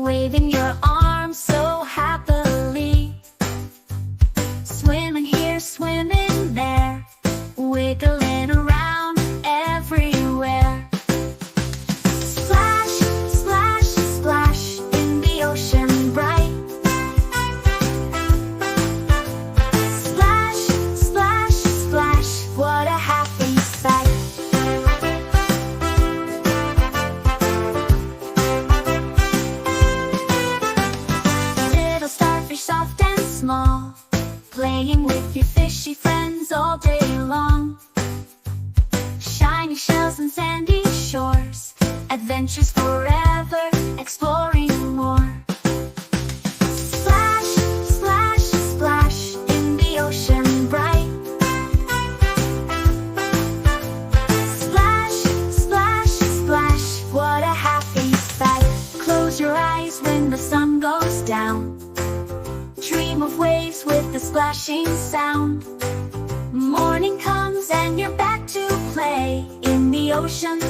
waving your arms so happily. Swimming here, swimming there, wiggling around everywhere. Splash, splash, splash in the ocean bright. Splash, splash, splash, what a happy sight. Little starfish, soft and small, playing with your fishy friends all day long. Shiny shells and sandy shores, adventures forever, exploring more. Splash, splash, splash in the ocean bright. Splash, splash, splash, what a happy sight. Close your eyes when the sun goes down. Dream of waves with the splashing sound. Morning comes and you're back to play in the ocean.